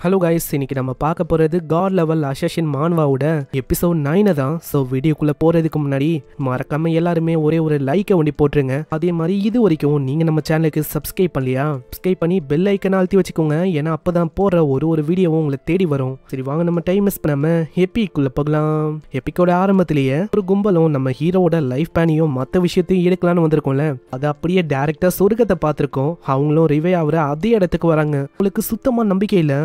Hello guys, இன்னைக்கு நம்ம பார்க்க போகிறது காட் லெவல் அசஷின் மான்வாவோட எபிசோட் 9 தான். ஸோ வீடியோக்குள்ளே போகிறதுக்கு முன்னாடி மறக்காம எல்லாருமே ஒரே ஒரு லைக்கை ஒண்டி போட்டுருங்க. அதே மாதிரி இது வரைக்கும் நீங்கள் நம்ம சேனலுக்கு சப்ஸ்கிரைப் பண்ணலையா, சப்ஸ்கிரைப் பண்ணி பெல் ஐக்கனை அழுத்தி வச்சுக்கோங்க. ஏன்னா அப்போ தான் போடுற ஒரு வீடியோவும் உங்களை தேடி வரும். சரி வாங்க, நம்ம டைம் மிஸ் பண்ணாம எப்பிக்குள்ளே போகலாம். எப்பிக்கோட ஆரம்பத்திலேயே ஒரு கும்பலும் நம்ம ஹீரோவோட லைஃப் பேனையும் மற்ற விஷயத்தையும் எடுக்கலான்னு வந்திருக்கோம்ல, அது அப்படியே டேரக்டா சொர்க்கத்தை பார்த்துருக்கோம். அவங்களும் ரிவே ஆகிற அதே இடத்துக்கு வராங்க. உங்களுக்கு சுத்தமா நம்பிக்கை இல்லை,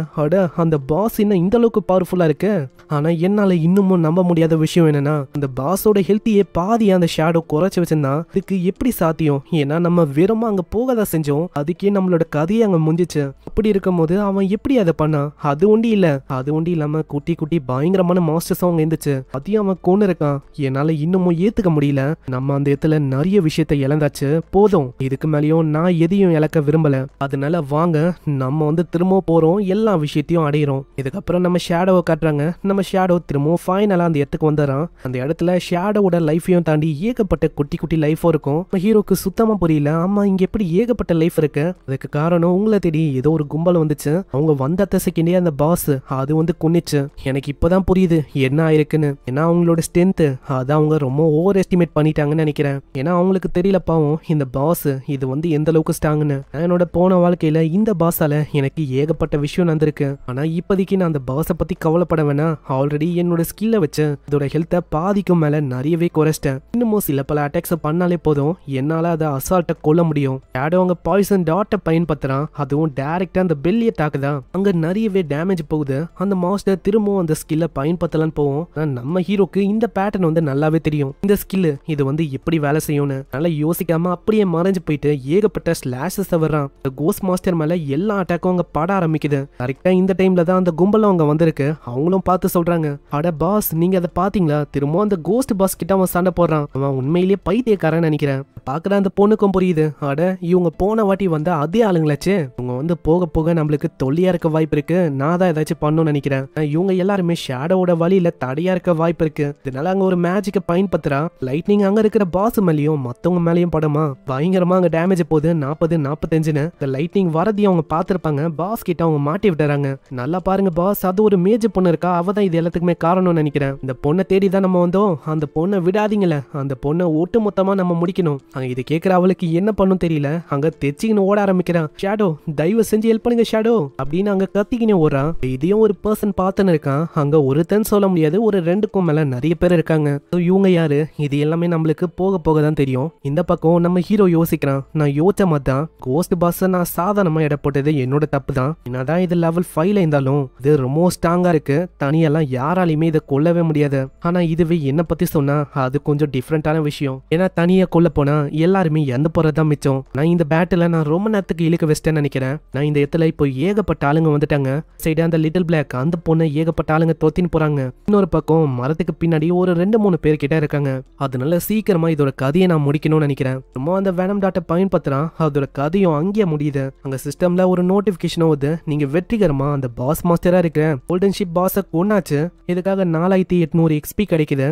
அந்த பாஸ் என்ன இந்த அளவுக்கு பவர்ஃபுல்லா இருக்கு. ஆனா என்னால இன்னமும் நம்ப முடியாத விஷயம் என்னன்னா, அந்த பாஸோட ஹெல்த்தியே பாதி அந்த ஷேடோ குறைச்சு வச்சிருந்தா இதுக்கு எப்படி சாத்தியம்? ஏன்னா நம்ம வெறுமா அங்க போகதான் செஞ்சோம், அதுக்கே நம்மளோட கதையை அங்க முடிஞ்சிச்சு. அப்படி இருக்கும் போது அவன் எப்படி அதை பண்ணா? அது ஒண்டி இல்லாம குட்டி குட்டி பயங்கரமான மாஸ்டர்ஸ் அவங்க இருந்துச்சு, அதையும் அவன் கொண்டு இருக்கான். என்னால இன்னமும் ஏத்துக்க முடியல. நம்ம அந்த இடத்துல நிறைய விஷயத்தை இழந்தாச்சு, போதும் இதுக்கு மேலேயும் நான் எதையும் இழக்க விரும்பல. அதனால வாங்க நம்ம திரும்ப போறோம், எல்லா விஷயத்தையும் அடையிறோம். இதுக்கப்புறம் நம்ம ஷேடோவை காட்டுறாங்க. நம்ம ஷேடோ திரும்பவும் ஃபைனலா அந்த இடத்துக்கு வந்துடுறான். அந்த இடத்துல ஷேடோவோட லைஃபையும் தாண்டி ஏகப்பட்ட குட்டி குட்டி லைஃபும் இருக்கும். ஹீரோக்கு சுத்தமா புரியல, ஆமா இங்க எப்படி ஏகப்பட்ட லைஃப் இருக்கு? அதுக்கு காரணம் உங்களை தேடி ஏதோ ஒரு கும்பல் வந்துச்சு. அவங்க வந்த செகண்டே அந்த பாஸ் அது கொன்னிச்சு. எனக்கு இப்பதான் புரியுது என்ன ஆயிருக்குன்னு. ஏன்னா அவங்களோட ஸ்ட்ரென்த் அதை அவங்க ரொம்ப ஓவர் எஸ்டிமேட் பண்ணிட்டாங்கன்னு நினைக்கிறேன். ஏன்னா அவங்களுக்கு தெரியல பாவம் இந்த பாஸ் இது எந்த அளவுக்கு ஸ்ட்ராங்னு. என்னோட போன வாழ்க்கையில இந்த பாஸால எனக்கு ஏகப்பட்ட விஷயம் நடந்திருக்கு. ஆனா இப்போதைக்கு நான் அந்த பாஸை பத்தி கவலைப்பட வேணாம். ஆல்ரெடி என்னோட ஸ்கில்லை வச்சு இதோட ஹெல்த்தை பாதிக்கும் மேல நிறையவே குறைச்சிட்டேன். இன்னமும் சில பல அட்டாக்ஸ் பண்ணாலே போதும், என்னால அதை அசால்ட்டை கொல்ல முடியும். ஷேடோ அவங்க பாய்சன் டாட்டை பயன்படுத்துறான், அதுவும் டைரக்டா அந்த பெல்லியை தாக்குதான். அங்க நிறையவே டேமேஜ் போகுது. அந்த மாஸ்டர் திரும்பவும் அந்த ஸ்கில்லை பயன்படுத்தலான்னு போவோம். நம்ம ஹீரோக்கு இந்த பேட்டர்ன் நல்லாவே தெரியும். இந்த ஸ்கில் இது எப்படி வேலை செய்யும்னு நல்லா யோசிக்காம அப்படியே மறைஞ்சு போயிட்டு ஏகப்பட்ட ஸ்லாஷஸ் வர்றான். கோஸ்ட் மாஸ்டர் மேல எல்லா அட்டாக்கும் அங்க பட ஆரம்பிக்குது. கரெக்டா இந்த டைம்ல தான் அந்த கும்பலும் அவங்க வந்திருக்கு. அவங்களும் பார்த்து சொல்றாங்க, அட பாஸ் நீங்க அதை பாத்தீங்களா? திரும்ப அந்த கோஸ்ட் பாஸ் கிட்ட அவன் சண்டை போடுறான். அவன் உண்மையிலேயே பைத்தியக்காரன் நினைக்கிறேன். பாக்குற அந்த பொண்ணுக்கும் புரியுது, அட இவங்க போன வாட்டி அதே ஆளுங்களாச்சு. இவங்க போக போக நம்மளுக்கு தொல்லியா இருக்க வாய்ப்பு இருக்கு. நான் தான் ஏதாச்சும் பண்ணணும்னு நினைக்கிறேன். இவங்க எல்லாருமே ஷேடோவோட வழியில தடையா இருக்க வாய்ப்பு இருக்கு. இதனால அங்க ஒரு மேஜிக்கை பயன்படுத்துறா. லைட்னிங் அங்க இருக்கிற பாஸ் மேலேயும் மத்தவங்க மேலேயும் படமா பயங்கரமா அங்க டேமேஜ் போகுது. 40-45ன்னு இந்த லைட்னிங் வரதையும் அவங்க பார்த்திருப்பாங்க. பாஸ் கிட்ட அவங்க மாட்டி விட்டுறாங்க. நல்லா பாருங்க பாஸ், அது ஒரு மேஜர் பொண்ணு இருக்கா, அவதான் இது எல்லாத்துக்குமே காரணம்னு நினைக்கிறேன். இந்த பொண்ணை தேடி தான் நம்ம வந்தோம். அந்த பொண்ணை விடாதீங்களே, அந்த பொண்ணை ஒட்டு மொத்தமா நம்ம முடிக்கணும். அங்க இது கேட்கிற அவளுக்கு என்ன பண்ணும் தெரியல. அங்க தெச்சிக்கின்னு ஓட ஆரம்பிக்கிறான். ஷேடோ தயவு செஞ்சு ஹெல்ப் பண்ணுங்க ஷேடோ அப்படின்னு அங்க கத்திக்கினே ஓடுறான். இதையும் ஒரு பர்சன் பார்த்துன்னு இருக்கான். அங்க ஒருத்தன் சொல்ல முடியாது, ஒரு 2க்கும் மேல நிறைய பேர் இருக்காங்க. இவங்க யாரு? இது எல்லாமே நம்மளுக்கு போக போக தான் தெரியும். இந்த பக்கம் நம்ம ஹீரோ யோசிக்கிறான், நான் யோசிச்ச மாதிரி தான் கோஸ்ட் பாஸ் நான் சாதாரணமா எடை போட்டது என்னோட தப்பு தான். என்னதான் இது லெவல் 5ல இருந்தாலும் இது ரொம்ப ஸ்ட்ராங்கா இருக்கு. தனியெல்லாம் யாராலையுமே இதை கொல்லவே முடியாது. ஆனா இதுவே என்ன பத்தி சொன்னா அது கொஞ்சம் டிஃப்ரெண்டான விஷயம். ஏன்னா தனியா கொல்ல போனா எல்லாருமே இறந்து போறதுதான் மிச்சம். நான் இந்த பேட்டில் நான் ரொம்ப நேரத்துக்கு இழுக்க வச்சிட்டேன்னு நினைக்கிறேன். நான் இந்த இடத்துல இப்போ ஏகப்பட்ட ஆளுங்க வந்துட்டாங்க. சைடு அந்த லிட்டில் பிளாக் அந்த பொண்ணு ஏகப்பட்ட ஆளுங்க தொத்தின்னு போறாங்க. இன்னொரு பக்கம் மரத்துக்கு பின்னாடி ஒரு 2-3 பேர் கிட்ட இருக்காங்க. அதனால சீக்கிரமா இதோட கதையை நான் முடிக்கணும்னு நினைக்கிறேன். ரொம்ப அந்த வேனம் டாட்டை பயன்படுத்துறான். அதோட கதையும் அங்கேயே முடியுது. அங்க சிஸ்டம்ல ஒரு நோட்டிபிகேஷன் வருது, நீங்க வெற்றிகரமா அந்த பாஸ் மாஸ்டரா இருக்கிற கோல்டன் ஷிப் பாஸை கொன்னாச்சு. இதுக்காக 4800 எக்ஸ்பி கிடைக்குது.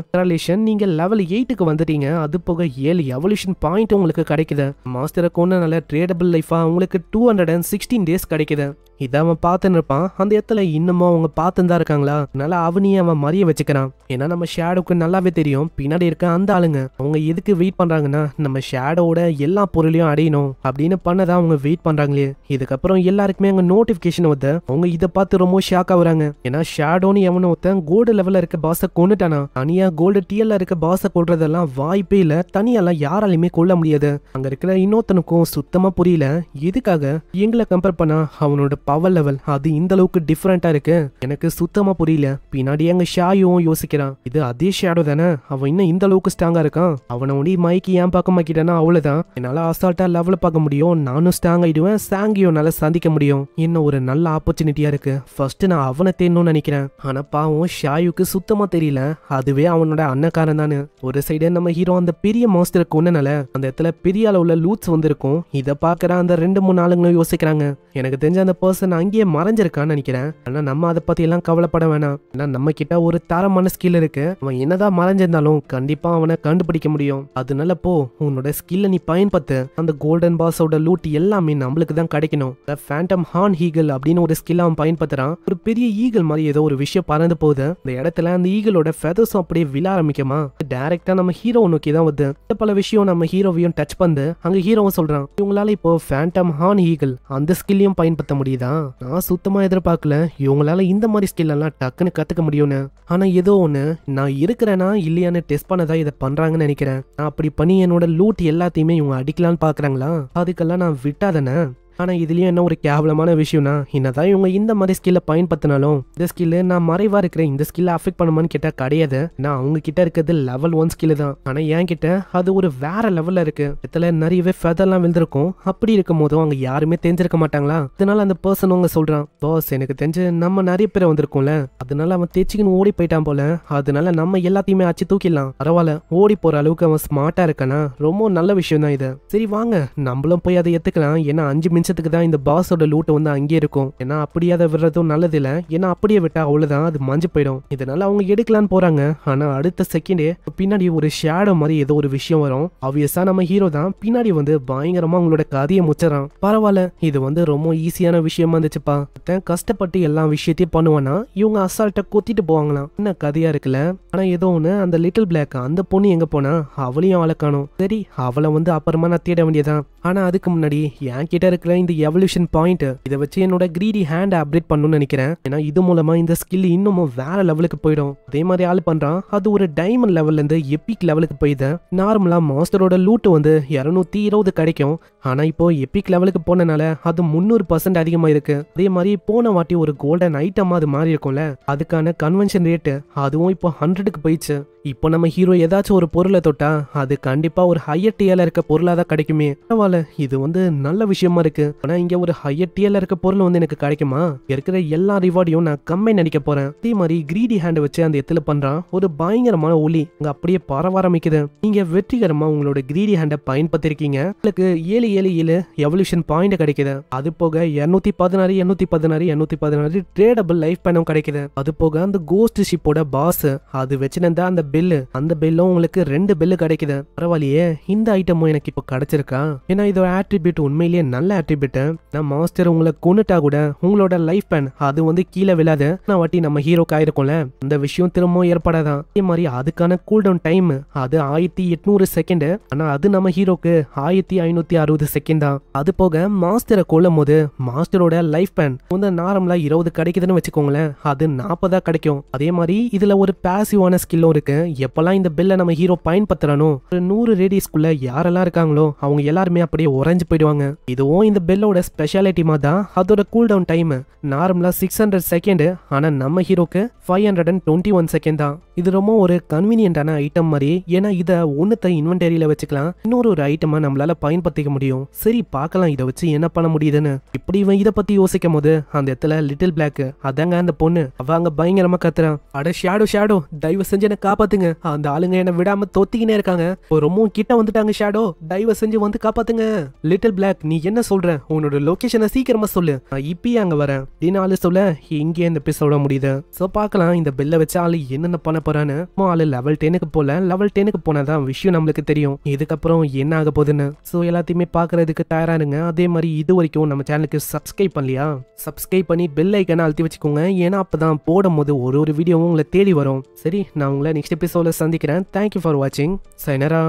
நீங்க லெவல் 8க்கு வந்துட்டீங்க. அது போக 7 எவல்யூஷன் பாயிண்ட் உங்களுக்கு கிடைக்குது. மாஸ்டரை கொன்னனால ட்ரேடபிள் லைஃபா உங்களுக்கு 216 டேஸ் கிடைக்குது. இதை அவன் பார்த்துன்னு இருப்பான். அந்த இடத்துல இன்னமும் அவங்க பார்த்துன்னு தான் இருக்காங்களா, அதனால அவனையே அவன் மறிய வச்சுக்கிறான். ஏன்னா நம்ம ஷேடோக்கு நல்லாவே தெரியும் பின்னாடி இருக்க அந்த ஆளுங்க அவங்க எதுக்கு வெயிட் பண்றாங்கன்னா, நம்ம ஷேடோட எல்லா பொருளையும் அடையணும் அப்படின்னு பண்ணதான் அவங்க வெயிட் பண்றாங்களே. இதுக்கப்புறம் எல்லாருக்குமே அங்க நோட்டிபிகேஷன் வந்து அவங்க இதை பார்த்து ரொம்ப ஷாக் ஆகுறாங்க. ஏன்னா ஷேடோன்னு எவனோ ஒருத்தன் கோல்டு லெவல்ல இருக்க பாஸை கொண்டுட்டானா. தனியா கோல்டு டிஎல்ல இருக்க பாஸை கொள்றதெல்லாம் வாய்ப்பே இல்ல. தனியெல்லாம் யாராலையுமே கொல்ல முடியாது. அங்க இருக்கிற இன்னொருத்தனுக்கும் சுத்தமா புரியல, எதுக்காக எங்களை கம்பேர் பண்ணா அவனோட பவர் லெவல் அது இந்த அளவுக்கு டிஃபரெண்டா இருக்கு. எனக்கு சுத்தமா புரியல. பின்னாடி அங்க ஷாயும் யோசிக்கிறான், இது அதே ஷேடோ தானே, அவன் இன்னும் இந்த அளவுக்கு ஸ்ட்ராங்கா இருக்கான். அவனை ஒண்டி மைக்கு ஏன் பார்க்க மாக்கிட்டானா அவ்வளவுதான். என்னால அசால்ட்டா லெவல பார்க்க முடியும், நானும் ஸ்ட்ராங் ஆயிடுவேன், சாங்கியோனால சந்திக்க முடியும். இன்னும் ஒரு நல்ல ஆப்பர்ச்சுனிட்டியா இருக்கு. ஃபர்ஸ்ட் நான் அவனை தேடணும்னு நினைக்கிறேன். ஆனா பாவம் ஷாயுக்கு சுத்தமா தெரியல, அதுவே அவனோட அண்ணக்காரன் தானே. ஒரு சைடு நம்ம ஹீரோ அந்த பெரிய மாஸ்டர் கொன்னனால அந்த இடத்துல பெரிய அளவுல லூட்ஸ் வந்திருக்கும். இதை பாக்குற அந்த 2-3 ஆளுங்களும் யோசிக்கிறாங்க, எனக்கு தெரிஞ்ச அந்த பர்சன் அங்கேயே மறைஞ்சிருக்கான்னு நினைக்கிறேன். ஆனா நம்ம அதை பத்தி எல்லாம் கவலைப்பட வேணாம். ஏன்னா நம்ம கிட்ட ஒரு தரமான ஸ்கில் இருக்கு. அவன் என்னதான் மறைஞ்சிருந்தாலும் கண்டிப்பா அவனை கண்டுபிடிக்க முடியும். அதனால போ, உன்னோட ஸ்கில்ல நீ பயன்படுத்து. அந்த கோல்டன் பாஸோட லூட் எல்லாமே நம்மளுக்கு தான் கிடைக்கணும். ஃபேண்டம் ஹார்ன் ஈகிள் அப்படின்னு ஒரு ஸ்கில் அவன் பயன்படுத்துறான். ஒரு பெரிய ஈகிள் மாதிரி ஏதோ ஒரு விஷயம் பறந்து போகுது. இந்த இடத்துல அந்த ஈகிளோட ஃபெதர்ஸும் அப்படியே விழ ஆரம்பிக்குமா. டைரக்டா நம்ம ஹீரோ நோக்கி தான் வருது. பல விஷயம் நம்ம ஹீரோவையும் டச் பண்ணு. அங்க ஹீரோவும் சொல்றான், இவங்களால இப்போ ஃபேண்டம் ஹார்ன் ஈகிள் அந்த ஸ்கில்லையும் பயன்படுத்த முடியுதா? நான் சுத்தமா எதிர்பார்க்கல இவங்களால இந்த மாதிரி ஸ்கில் எல்லாம் டக்குன்னு கத்துக்க முடியும்னு. ஆனா ஏதோ ஒண்ணு நான் இருக்கிறேனா இல்லையான்னு டெஸ்ட் பண்ணதா இதை பண்றாங்கன்னு நினைக்கிறேன். நான் அப்படி பண்ணி என்னோட லூட் எல்லாத்தையுமே இவங்க அடிக்கலான்னு பாக்குறாங்களா? அதுக்கெல்லாம் நான் விட்டாதானே. ஆனா இதுலயும் என்ன ஒரு கேவலமான விஷயம்னா, என்னதான் இவங்க இந்த மாதிரி ஸ்கில்ல பயன்படுத்தினாலும் இந்த ஸ்கில் நான் மறைவா இருக்கிற இந்த ஸ்கில்ல அஃபெக்ட் பண்ணுமான்னு கேட்டா கிடையாது. நான் அவங்க கிட்ட இருக்கிறது லெவல் 1 ஸ்கில் தான். ஆனா என் கிட்ட அது ஒரு வேற லெவல்ல இருக்கு. இதுல நிறையவே ஃபெதர்லாம் விழுந்திருக்கும். அப்படி இருக்கும் போதும் அவங்க யாருமே தெரிஞ்சிருக்க மாட்டாங்களா? அதனால அந்த பர்சன் அவங்க சொல்றான், பாஸ் எனக்கு தெரிஞ்சு நம்ம நிறைய பேர் வந்திருக்கோம்ல, அதனால அவன் தேய்ச்சிக்கின்னு ஓடி போயிட்டான் போல. அதனால நம்ம எல்லாத்தையுமே ஆச்சு தூக்கிடலாம். பரவாயில்ல, ஓடி போற அளவுக்கு அவன் ஸ்மார்ட்டா இருக்கானா? ரொம்ப நல்ல விஷயம் தான் இது. சரி வாங்க நம்மளும் போய் அதை எடுத்துக்கலாம். ஏன்னா 5 நிமிஷத்துக்கு தான் இந்த பாஸோட லூட் வந்து அங்கே இருக்கும். ஏன்னா அப்படியே அதை விடுறதும் நல்லது இல்ல. ஏன்னா அப்படியே விட்டா அவ்வளவுதான், அது மஞ்சு போயிடும். இதனால அவங்க எடுக்கலான்னு போறாங்க. ஆனா அடுத்த செகண்டே பின்னாடி ஒரு ஷேடோ மாதிரி ஏதோ ஒரு விஷயம் வரும். ஆப்வியஸா நம்ம ஹீரோ தான் பின்னாடி வந்து பயங்கரமா அவங்களோட கதையை முச்சறான். பரவாயில்ல, இது வந்து ரொம்ப ஈஸியான விஷயமா இருந்துச்சுப்பா. கஷ்டப்பட்டு எல்லா விஷயத்தையும் பண்ணுவானா இவங்க அசால்ட்டா கொத்திட்டு போவாங்களாம். என்ன கதையா இருக்குல்ல. ஆனா ஏதோ ஒண்ணு அந்த லிட்டில் பிளாக் அந்த பொண்ணு எங்க போனா? அவளையும் ஆளை காணோம். சரி அவளை வந்து அப்புறமா நான் தேட வேண்டியதான். ஆனா அதுக்கு முன்னாடி என் கிட்ட இருக்கிற இந்த எவல்யூஷன் பாயிண்ட் இதை வச்சு என்னோட கிரீடி ஹேண்ட் அப்டேட் பண்ணணும்னு நினைக்கிறேன். ஏன்னா இது மூலமா இந்த ஸ்கில் இன்னமும் வேற லெவலுக்கு போயிடும். அதே மாதிரி ஆள் பண்றான். அது ஒரு டைமண்ட் லெவல்ல இருந்து எபிக் லெவலுக்கு போயிது. நார்மலா மாஸ்டரோட லூட் வந்து 220 கிடைக்கும். ஆனா இப்போ எபிக் லெவலுக்கு போனனால அது 300% அதிகமா இருக்கு. அதே மாதிரி போன வாட்டி ஒரு கோல்டன் ஐட்டமா அது மாதிரி இருக்கும்ல, அதுக்கான கன்வென்ஷன் ரேட்டு அதுவும் இப்போ 100க்கு போயிடுச்சு. இப்போ நம்ம ஹீரோ ஏதாச்சும் ஒரு பொருளை தொட்டா அது கண்டிப்பா ஒரு ஹையர் டியர்ல இருக்க பொருளா தான் கிடைக்குமே. பரவாயில்ல, இது வந்து நல்ல விஷயமா இருக்கு. ஆனா இங்க ஒரு ஹையர் டியர்ல இருக்க பொருள் வந்து எனக்கு கிடைக்குமா? இருக்கிற எல்லா ரிவார்டையும் நான் கம்பைன் அடிக்க போறேன். அதே மாதிரி கிரீடி ஹேண்ட் வச்சு அந்த இடத்துல பண்றான். ஒரு பயங்கரமான ஒளி அங்க அப்படியே பரவ ஆரம்பிக்குது. நீங்க வெற்றிகரமா உங்களோட கிரீடி ஹேண்டை பயன்படுத்திருக்கீங்க. உங்களுக்கு 777 எவல்யூஷன் பாயிண்ட் கிடைக்குது. அது போக 216 216 216 ட்ரேடபிள் லைஃப் பயணம் கிடைக்குது. அது போக அந்த கோஸ்ட் ஷிப்போட பாஸ் அது வச்சிருந்த அந்த பெல்லு, அந்த பெல்லும் உங்களுக்கு 2 பெல்லு கிடைக்குது. பரவாயில்லையே, இந்த ஐட்டமும் எனக்கு இப்போ கிடைச்சிருக்கா? ஏன்னா இதோட ஆட்ரிபியூட் உண்மையிலேயே நல்ல ஆட்ரிபியூட். நான் மாஸ்டர் உங்களை கொன்னுட்டா கூட உங்களோட லைஃப் பேன் அது வந்து கீழே விழாது. நான் வாட்டி நம்ம ஹீரோக்கு ஆயிருக்கும்ல, அந்த விஷயம் திரும்பவும் ஏற்படாதான். அதே மாதிரி அதுக்கான கூல் டவுன் டைம் அது 1800 செகண்ட். ஆனா அது நம்ம ஹீரோக்கு 1560 செகண்ட் தான். அது போக மாஸ்டரை கொல்லும் போது மாஸ்டரோட லைஃப் பேன் வந்து நார்மலா 20 கிடைக்குதுன்னு வச்சுக்கோங்களேன், அது 40 கிடைக்கும். அதே மாதிரி இதுல ஒரு பாசிவான ஸ்கில்லும் இருக்கு. எப்பெல்லாம் இந்த பெல்ல நம்ம ஹீரோ பயன்படுத்துறானோ ஒரு 100 ரேடியஸ்குள்ள யாரெல்லாம் இருக்காங்களோ அவங்க எல்லாருமே அப்படியே உறைஞ்சு போயிடுவாங்க. இதுவும் இந்த பெல்லோட ஸ்பெஷாலிட்டி மாதிரி தான். அதோட கூல் டவுன் டைம் நார்மலா 600 செகண்ட். ஆனா நம்ம ஹீரோக்கு 521 செகண்ட் தான். இது ரொம்ப ஒரு கன்வீனியன்டான ஐட்டம் மாதிரி. ஏன்னா இதை ஒன்னுத்த இன்வென்டரியில வச்சுக்கலாம், இன்னொரு ஒரு ஐட்டமா நம்மளால பயன்படுத்திக்க முடியும். சரி பார்க்கலாம் இதை வச்சு என்ன பண்ண முடியுதுன்னு. இப்படி இவன் இதை பத்தி யோசிக்கும் போது அந்த இடத்துல லிட்டில் பிளாக் அதாங்க அந்த பொண்ணு அவ அங்க பயங்கரமா கத்துறான். அட ஷேடோ ஷேடோ தயவு செஞ்சு என்ன காப்பாத்துங்க, அந்த ஆளுங்க என்ன விடாம தொத்திக்கினே இருக்காங்க, ரொம்ப கிட்ட வந்துட்டாங்க, ஷேடோ தயவு செஞ்சு வந்து காப்பாத்துங்க. லிட்டில் பிளாக் நீ என்ன சொல்ற? உன்னோட லொகேஷனை சீக்கிரமா சொல்லு, நான் இப்பயே அங்க வரேன் அப்படின்னு ஆளு சொல்ல இங்கே இந்த எபிசோட முடியுது. சோ பார்க்கலாம் இந்த பெல்ல வச்சு ஆளு என்னென்ன பண்ண போறான்னு. ஆளு லெவல் 10க்கு போல, லெவல் 10க்கு போனாதான் விஷயம் நம்மளுக்கு தெரியும் இதுக்கப்புறம் என்ன ஆக போகுதுன்னு. சோ எல்லாத்தையுமே பாக்குறதுக்கு தயாரா இருங்க. அதே மாதிரி இது வரைக்கும் நம்ம சேனலுக்கு சப்ஸ்கிரைப் பண்ணலையா? சப்ஸ்கிரைப் பண்ணி பெல் ஐக்கனை அழுத்தி வச்சுக்கோங்க. ஏன்னா அப்பதான் போடும் போது ஒரு வீடியோவும் உங்களை தேடி வரும். சரி நான் உங்களை நெக்ஸ்ட் எபிசோட சந்திக்கிறேன். தேங்க்யூ ஃபார் வாட்சிங். சைனரா.